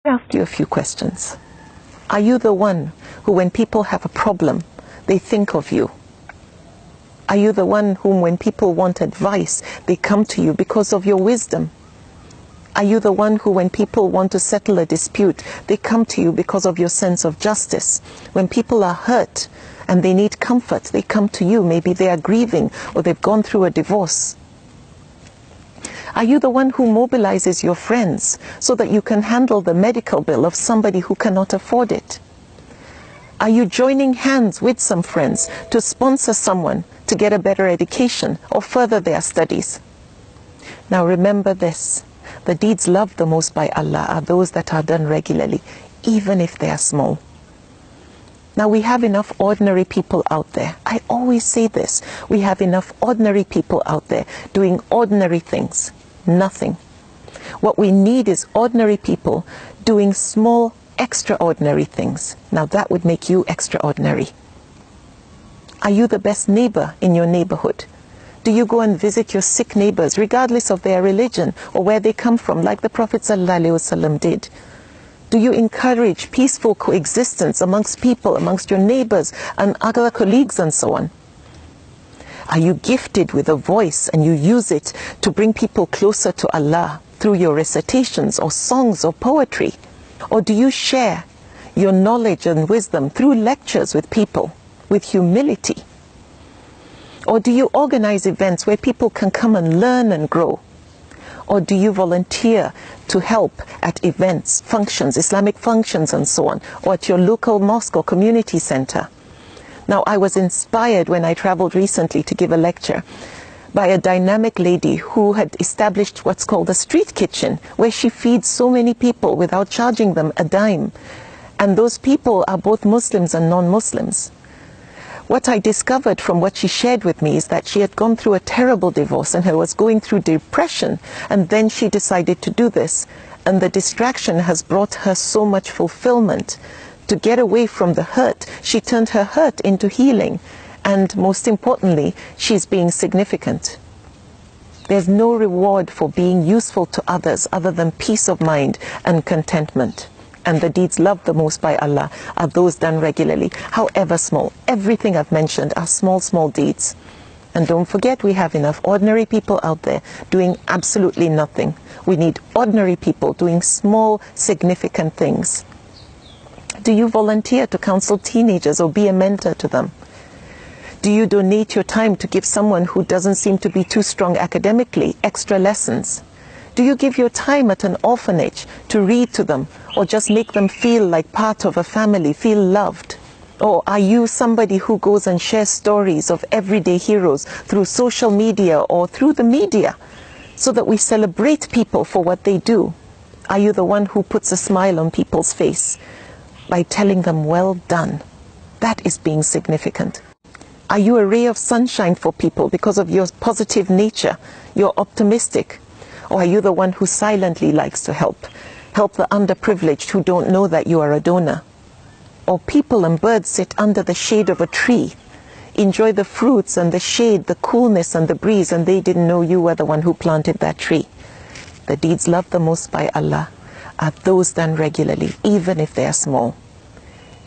I ask you a few questions. Are you the one who, when people have a problem, they think of you? Are you the one whom, when people want advice, they come to you because of your wisdom? Are you the one who, when people want to settle a dispute, they come to you because of your sense of justice? When people are hurt and they need comfort, they come to you. Maybe they are grieving or they've gone through a divorce. Are you the one who mobilizes your friends so that you can handle the medical bill of somebody who cannot afford it? Are you joining hands with some friends to sponsor someone to get a better education or further their studies? Now remember this, the deeds loved the most by Allah are those that are done regularly, even if they are small. Now we have enough ordinary people out there. I always say this, we have enough ordinary people out there doing ordinary things. Nothing. What we need is ordinary people doing small, extraordinary things. Now that would make you extraordinary. Are you the best neighbor in your neighborhood? Do you go and visit your sick neighbors regardless of their religion or where they come from, like the Prophet ﷺ did? Do you encourage peaceful coexistence amongst people, amongst your neighbors and other colleagues and so on? Are you gifted with a voice and you use it to bring people closer to Allah through your recitations or songs or poetry? Or do you share your knowledge and wisdom through lectures with people with humility? Or do you organize events where people can come and learn and grow? Or do you volunteer to help at events, functions, Islamic functions and so on, or at your local mosque or community center? Now, I was inspired when I traveled recently to give a lecture by a dynamic lady who had established what's called a street kitchen, where she feeds so many people without charging them a dime. And those people are both Muslims and non-Muslims. What I discovered from what she shared with me is that she had gone through a terrible divorce and was going through depression, and then she decided to do this. And the distraction has brought her so much fulfillment. To get away from the hurt, she turned her hurt into healing. And most importantly, she's being significant. There's no reward for being useful to others other than peace of mind and contentment. And the deeds loved the most by Allah are those done regularly, however small. Everything I've mentioned are small, small deeds. And don't forget, we have enough ordinary people out there doing absolutely nothing. We need ordinary people doing small, significant things. Do you volunteer to counsel teenagers or be a mentor to them? Do you donate your time to give someone who doesn't seem to be too strong academically extra lessons? Do you give your time at an orphanage to read to them or just make them feel like part of a family, feel loved? Or are you somebody who goes and shares stories of everyday heroes through social media or through the media so that we celebrate people for what they do? Are you the one who puts a smile on people's face by telling them, well done? That is being significant. Are you a ray of sunshine for people because of your positive nature? You're optimistic. Or are you the one who silently likes to help the underprivileged who don't know that you are a donor? Or people and birds sit under the shade of a tree, enjoy the fruits and the shade, the coolness and the breeze, and they didn't know you were the one who planted that tree. The deeds loved the most by Allah are those done regularly, even if they are small.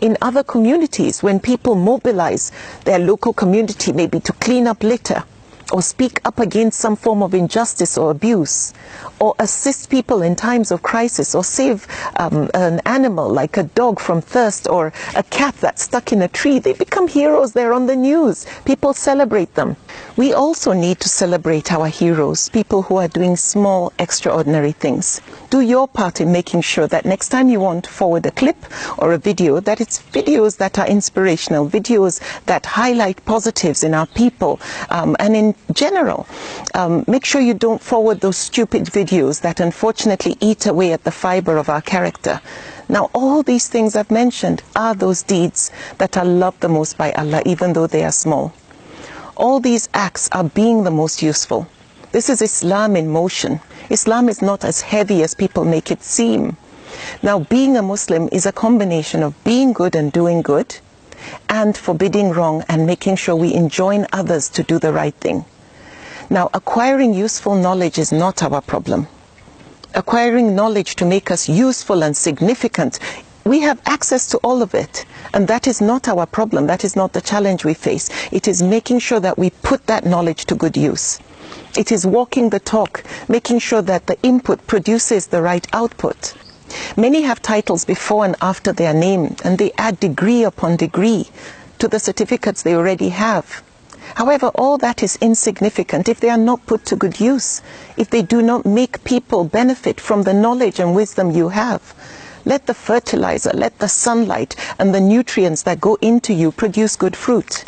In other communities, when people mobilize their local community maybe to clean up litter, or speak up against some form of injustice or abuse, or assist people in times of crisis, or save an animal like a dog from thirst, or a cat that's stuck in a tree, they become heroes. They're on the news. People celebrate them. We also need to celebrate our heroes, people who are doing small, extraordinary things. Do your part in making sure that next time you want to forward a clip or a video, that it's videos that are inspirational, videos that highlight positives in our people, and in general. Make sure you don't forward those stupid videos that unfortunately eat away at the fiber of our character. Now, all these things I've mentioned are those deeds that are loved the most by Allah, even though they are small. All these acts are being the most useful. This is Islam in motion. Islam is not as heavy as people make it seem. Now, being a Muslim is a combination of being good and doing good, and forbidding wrong and making sure we enjoin others to do the right thing. Now, acquiring useful knowledge is not our problem. acquiring knowledge to make us useful and significant. We have access to all of it, and that is not our problem. That is not the challenge we face. It is making sure that we put that knowledge to good use. It is walking the talk, making sure that the input produces the right output. Many have titles before and after their name, and they add degree upon degree to the certificates they already have. However, all that is insignificant if they are not put to good use, if they do not make people benefit from the knowledge and wisdom you have. Let the fertilizer, let the sunlight and the nutrients that go into you produce good fruit.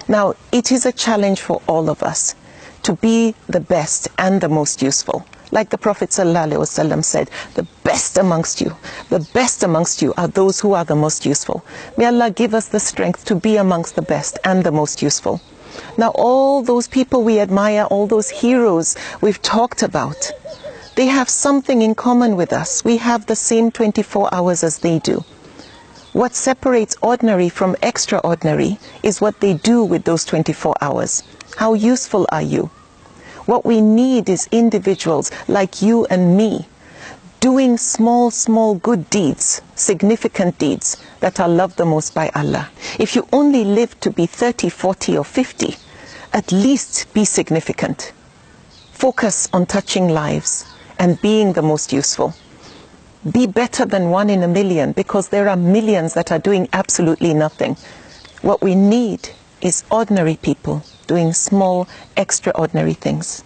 Now, it is a challenge for all of us to be the best and the most useful. Like the Prophet ﷺ said, the best amongst you are those who are the most useful. May Allah give us the strength to be amongst the best and the most useful. Now, all those people we admire, all those heroes we've talked about, they have something in common with us. We have the same 24 hours as they do. What separates ordinary from extraordinary is what they do with those 24 hours. How useful are you? What we need is individuals like you and me doing small, small good deeds, significant deeds that are loved the most by Allah. If you only live to be 30, 40 or 50, at least be significant. Focus on touching lives and being the most useful. Be better than 1 in a million, because there are millions that are doing absolutely nothing. What we need is ordinary people doing small, extraordinary things.